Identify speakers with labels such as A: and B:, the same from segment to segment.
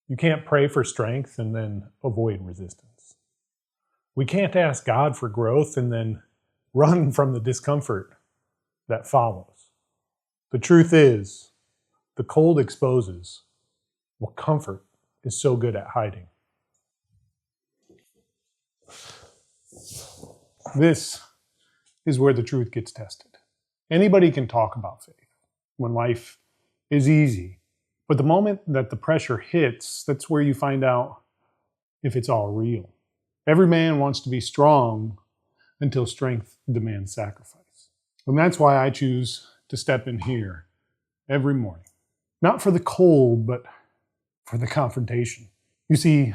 A: You can't pray for strength and then avoid resistance. We can't ask God for growth and then run from the discomfort that follows. The truth is, the cold exposes what comfort is so good at hiding. This is where the truth gets tested. Anybody can talk about faith when life is easy, but the moment that the pressure hits, that's where you find out if it's all real. Every man wants to be strong until strength demands sacrifice. And that's why I choose to step in here every morning. Not for the cold, but for the confrontation. You see,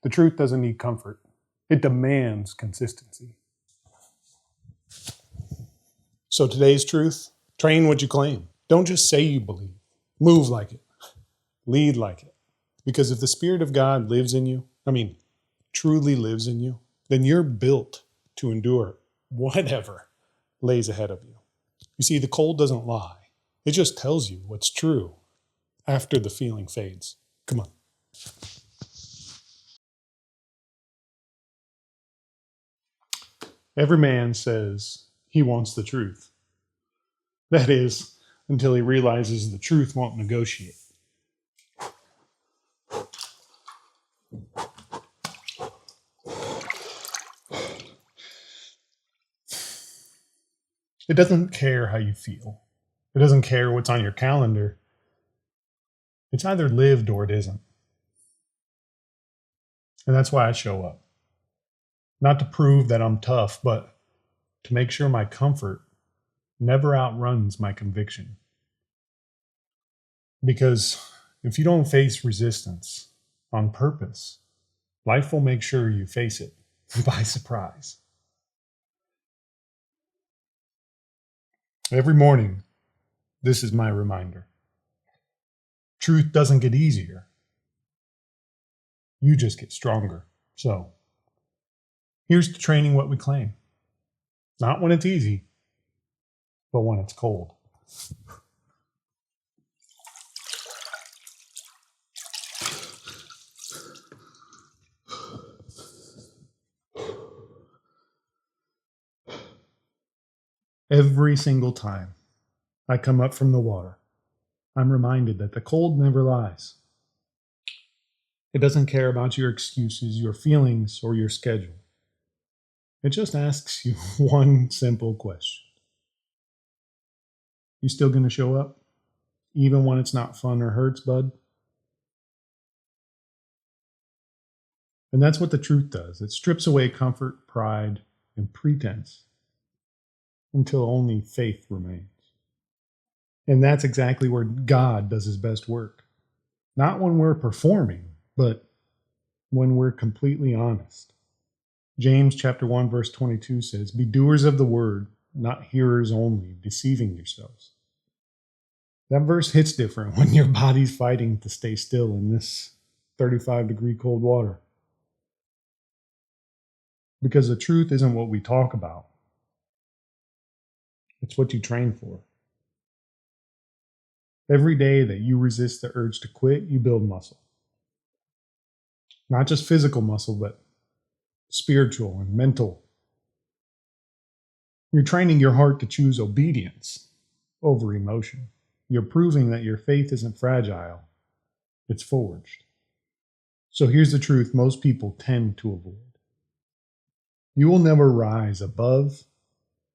A: the truth doesn't need comfort. It demands consistency. So today's truth, train what you claim. Don't just say you believe. Move like it. Lead like it. Because if the Spirit of God lives in you, truly lives in you, then you're built to endure whatever lays ahead of you. You see, the cold doesn't lie. It just tells you what's true after the feeling fades. Come on. Every man says he wants the truth. That is, until he realizes the truth won't negotiate. It doesn't care how you feel. It doesn't care what's on your calendar. It's either lived or it isn't. And that's why I show up. Not to prove that I'm tough, but to make sure my comfort never outruns my conviction. Because if you don't face resistance on purpose, life will make sure you face it by surprise. Every morning, this is my reminder. Truth doesn't get easier. You just get stronger. So, here's to training what we claim. Not when it's easy, but when it's cold. Every single time I come up from the water, I'm reminded that the cold never lies. It doesn't care about your excuses, your feelings, or your schedule. It just asks you one simple question. You still gonna show up? Even when it's not fun or hurts, bud? And that's what the truth does. It strips away comfort, pride, and pretense until only faith remains. And that's exactly where God does his best work. Not when we're performing, but when we're completely honest. James chapter 1, verse 22 says, "Be doers of the word, not hearers only, deceiving yourselves." That verse hits different when your body's fighting to stay still in this 35-degree cold water. Because the truth isn't what we talk about. It's what you train for. Every day that you resist the urge to quit, you build muscle. Not just physical muscle, but spiritual and mental. You're training your heart to choose obedience over emotion. You're proving that your faith isn't fragile, it's forged. So here's the truth most people tend to avoid. You will never rise above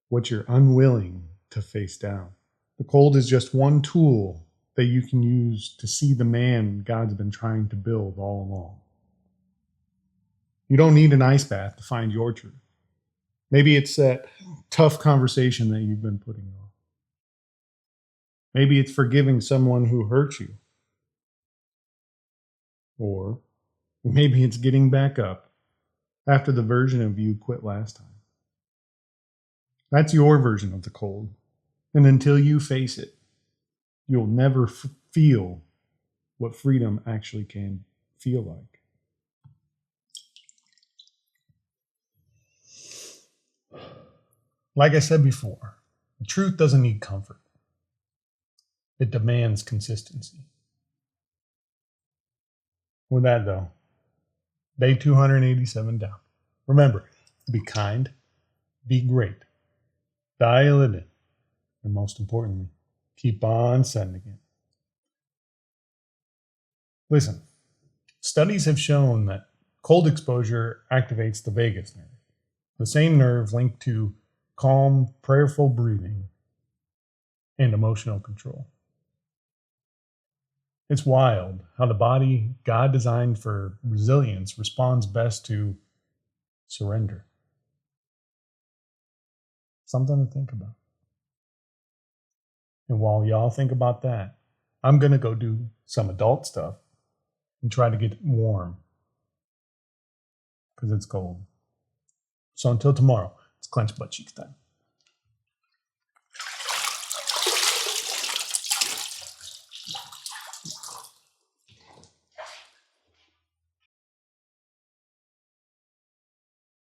A: what you're unwilling to face down. The cold is just one tool that you can use to see the man God's been trying to build all along. You don't need an ice bath to find your truth. Maybe it's that tough conversation that you've been putting off. Maybe it's forgiving someone who hurt you. Or maybe it's getting back up after the version of you quit last time. That's your version of the cold. And until you face it, you'll never feel what freedom actually can feel like. Like I said before, the truth doesn't need comfort. It demands consistency. With that, though, day 287 down. Remember, be kind, be great, dial it in, and most importantly, keep on sending it. Listen, studies have shown that cold exposure activates the vagus nerve, the same nerve linked to calm, prayerful breathing and emotional control. It's wild how the body God designed for resilience responds best to surrender. Something to think about. And while y'all think about that, I'm going to go do some adult stuff and try to get warm because it's cold. So until tomorrow, it's clenched butt cheeks time.